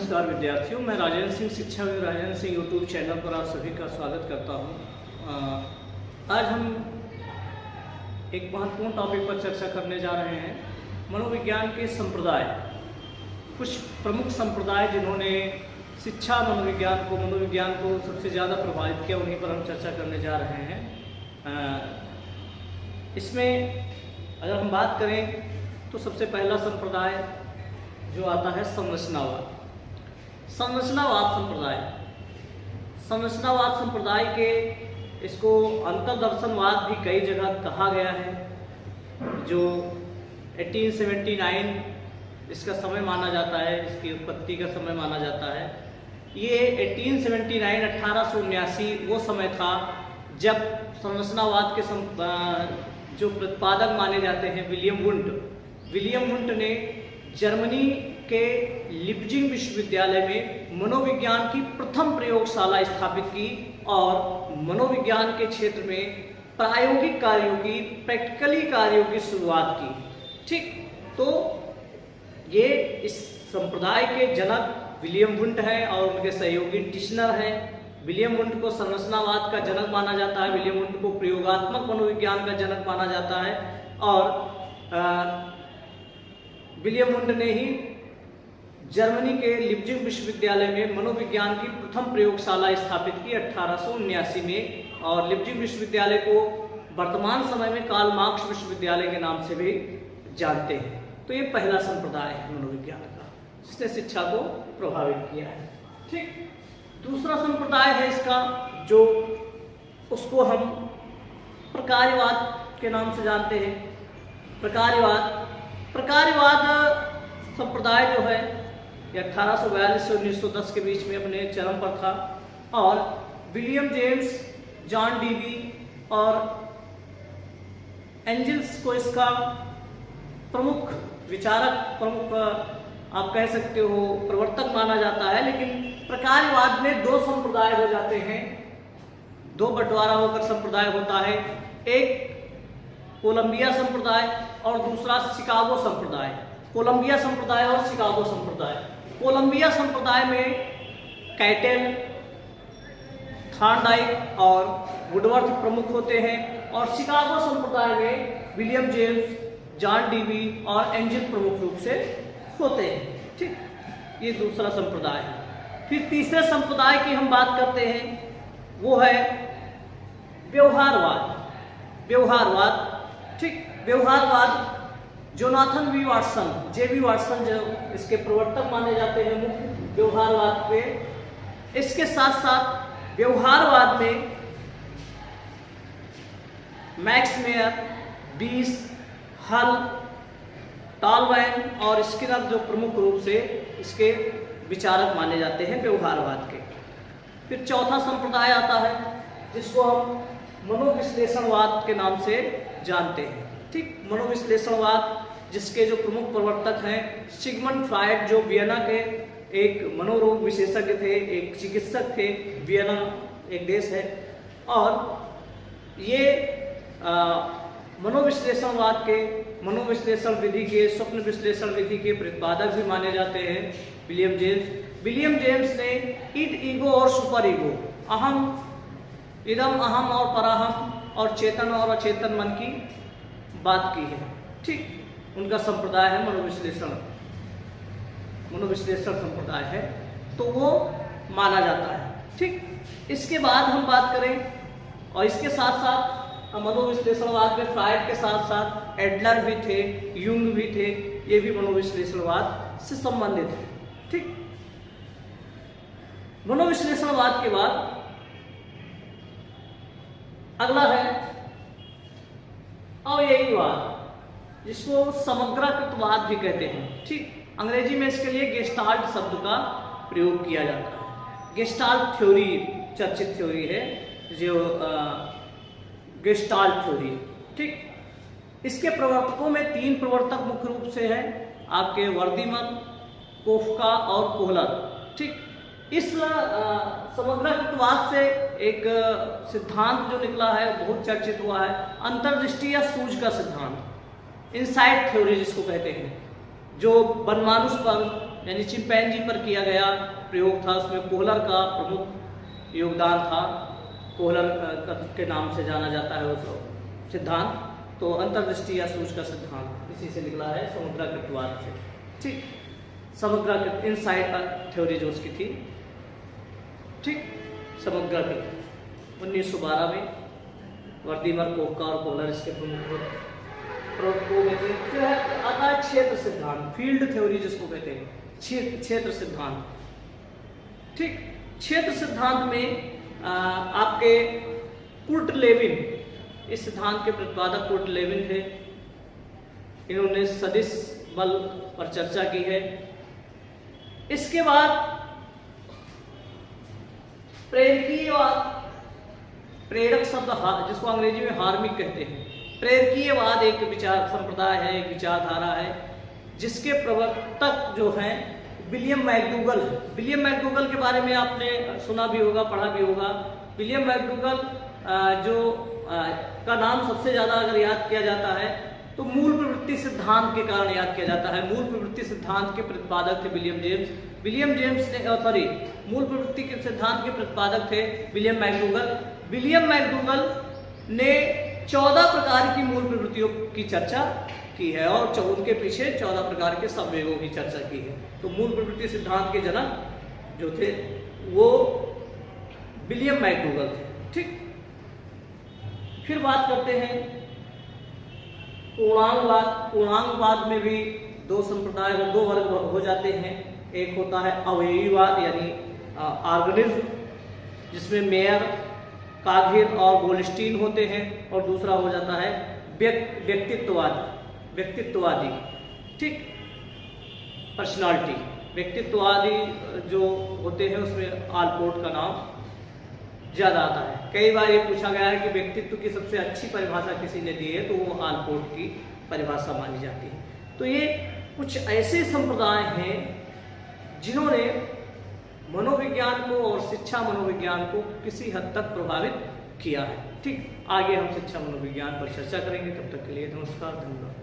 नमस्कार विद्यार्थियों, मैं राजेंद्र सिंह, शिक्षा में राजेंद्र सिंह यूट्यूब चैनल पर आप सभी का स्वागत करता हूं। आज हम एक महत्वपूर्ण टॉपिक पर चर्चा करने जा रहे हैं, मनोविज्ञान के संप्रदाय। कुछ प्रमुख संप्रदाय जिन्होंने शिक्षा मनोविज्ञान को सबसे ज़्यादा प्रभावित किया, उन्हीं पर हम चर्चा करने जा रहे हैं। इसमें अगर हम बात करें तो सबसे पहला संप्रदाय जो आता है संरचनावाद। संरचनावाद संप्रदाय के इसको अंतर्दर्शनवाद भी कई जगह कहा गया है, जो 1879 इसका समय माना जाता है, इसकी उत्पत्ति का समय माना जाता है। ये 1879 वो समय था जब संरचनावाद के जो प्रतिपादक माने जाते हैं विलियम वुंट ने जर्मनी के लिप्जिंग विश्वविद्यालय में मनोविज्ञान की प्रथम प्रयोगशाला स्थापित की और मनोविज्ञान के क्षेत्र में प्रायोगिक कार्यों की, प्रैक्टिकली कार्यों की शुरुआत की। ठीक, तो ये इस संप्रदाय के जनक विलियम वुंट हैं और उनके सहयोगी टिश्नर हैं। विलियम वुंट को संरचनावाद का जनक माना जाता है, विलियम वुंट को प्रयोगात्मक मनोविज्ञान का जनक माना जाता है और विलियम वुंट ने ही जर्मनी के लिप्जिंग विश्वविद्यालय में मनोविज्ञान की प्रथम प्रयोगशाला स्थापित की 1879 में, और लिप्जिंग विश्वविद्यालय को वर्तमान समय में कार्ल मार्क्स विश्वविद्यालय के नाम से भी जानते हैं। तो ये पहला संप्रदाय है मनोविज्ञान का, जिसने शिक्षा को प्रभावित किया है। ठीक, दूसरा संप्रदाय है इसका, जो उसको हम प्रकार्यवाद के नाम से जानते हैं। प्रकार्यवाद संप्रदाय जो है ये 1842 से 1910 के बीच में अपने चरम पर था, और विलियम जेम्स, जॉन डीवी और एंजल्स को इसका प्रमुख विचारक, आप कह सकते हो प्रवर्तक माना जाता है। लेकिन प्रकार्यवाद में दो संप्रदाय हो जाते हैं, दो बंटवारा होकर संप्रदाय होता है। एक कोलंबिया संप्रदाय और दूसरा शिकागो संप्रदाय। कोलंबिया संप्रदाय और शिकागो संप्रदाय। कोलंबिया संप्रदाय में कैटेल, थॉर्नडाइक और वुडवर्थ प्रमुख होते हैं, और शिकागो संप्रदाय में विलियम जेम्स, जॉन डीवी और एंजल प्रमुख रूप से होते हैं। ठीक, ये दूसरा संप्रदाय है। फिर तीसरे संप्रदाय की हम बात करते हैं, वो है व्यवहारवाद। ठीक, व्यवहारवाद Jonathan V Watson, J B Watson जो इसके प्रवर्तक माने जाते हैं मुख्य व्यवहारवाद पे। इसके साथ साथ व्यवहारवाद में मैक्स मेयर, बीस, हल, टॉलवैन और स्किनर जो प्रमुख रूप से इसके विचारक माने जाते हैं व्यवहारवाद के। फिर चौथा संप्रदाय आता है जिसको हम मनोविश्लेषणवाद के नाम से जानते हैं। ठीक, मनोविश्लेषणवाद जिसके जो प्रमुख प्रवर्तक हैं सिगमंड फ्रायड, जो वियना के एक मनोरोग विशेषज्ञ थे, एक चिकित्सक थे। वियना एक देश है, और ये मनोविश्लेषणवाद के, मनोविश्लेषण विधि के, स्वप्न विश्लेषण विधि के प्रतिपादक भी माने जाते हैं विलियम जेम्स ने इड, ईगो और सुपर ईगो, अहम, इदम, अहम और पराहम, और चेतन और अचेतन मन की बात की है। ठीक, उनका संप्रदाय है मनोविश्लेषण संप्रदाय है, तो वो माना जाता है। ठीक, इसके बाद हम बात करें, और इसके साथ साथ मनोविश्लेषणवाद में फ्रायड के साथ साथ एडलर भी थे, यूंग भी थे, ये भी मनोविश्लेषणवाद से संबंधित है। ठीक, मनोविश्लेषणवाद के बाद अगला है अवयवीवाद, जिसको समग्रकृतवाद भी कहते हैं। ठीक, अंग्रेजी में इसके लिए गेस्टाल्ट शब्द का प्रयोग किया जाता है। गेस्टाल्ट थ्योरी चर्चित थ्योरी है, जो गेस्टाल्ट थ्योरी। ठीक, इसके प्रवर्तकों में तीन प्रवर्तक मुख्य रूप से हैं, आपके वर्दीमन, कोफका और कोहलर। ठीक, इस समग्रकृतवाद से एक सिद्धांत जो निकला है, बहुत चर्चित हुआ है, अंतर्दृष्टि या सूझ का सिद्धांत, इनसाइट थ्योरी जिसको कहते हैं, जो बनमानुष पर यानी चिंपैंजी पर किया गया प्रयोग था, उसमें कोहलर का प्रमुख योगदान था। कोहलर के नाम से जाना जाता है वो सिद्धांत। तो अंतर्दृष्टि या सूझ का सिद्धांत इसी से निकला है, समग्राकृतवाद से। ठीक, समग्राकृत इनसाइड थ्योरी जो उसकी थी, ठीक, समग्राकृत 1912 में वर्दीमर, कोहका और कोहलर इसके प्रमुख में थे। फिर आता है क्षेत्र सिद्धांत, फील्ड थ्योरी जिसको कहते हैं, क्षेत्र सिद्धांत। ठीक, क्षेत्र सिद्धांत में आपके कुर्ट लेविन, इस सिद्धांत के प्रतिपादक कुर्ट लेविन थे। इन्होंने सदिश बल पर चर्चा की है। इसके बाद प्रेरकीयवाद, प्रेरक शब्द जिसको अंग्रेजी में हार्मिक कहते हैं। प्रेरकीयवाद एक विचार संप्रदाय है, एक विचारधारा है, जिसके प्रवर्तक जो हैं विलियम मैकडूगल है। विलियम मैकडूगल के बारे में आपने सुना भी होगा, पढ़ा भी होगा। विलियम मैकडूगल का नाम सबसे ज्यादा अगर याद किया जाता है तो मूल प्रवृत्ति सिद्धांत के कारण याद किया जाता है। मूल प्रवृत्ति सिद्धांत के प्रतिपादक थे विलियम जेम्स। विलियम जेम्स ने मूल प्रवृत्ति के सिद्धांत के प्रतिपादक थे विलियम मैकडूगल। विलियम मैकडूगल ने 14 प्रकार की मूल प्रवृत्तियों की चर्चा की है और उनके पीछे 14 प्रकार के संवेगों की चर्चा की है। तो मूल प्रवृत्ति सिद्धांत के जनक जो थे वो विलियम मैकडूगल थे। ठीक, फिर बात करते हैं पूर्णांगवाद। पूर्णांगवाद में भी दो संप्रदाय, दो वर्ग हो जाते हैं। एक होता है अवयवीवाद यानी ऑर्गेनिज्म, जिसमें मेयर, काघिर और गोल्डस्टीन होते हैं, और दूसरा हो जाता है व्यक्तित्ववादी। ठीक, पर्सनालिटी। व्यक्तित्ववादी जो होते हैं उसमें आलपोर्ट का नाम ज्यादा आता है। कई बार ये पूछा गया है कि व्यक्तित्व की सबसे अच्छी परिभाषा किसी ने दी है, तो वो आलपोर्ट की परिभाषा मानी जाती है। तो ये कुछ ऐसे संप्रदाय हैं जिन्होंने मनोविज्ञान को और शिक्षा मनोविज्ञान को किसी हद तक प्रभावित किया है। ठीक, आगे हम शिक्षा मनोविज्ञान पर चर्चा करेंगे। तब तक के लिए नमस्कार, धन्यवाद।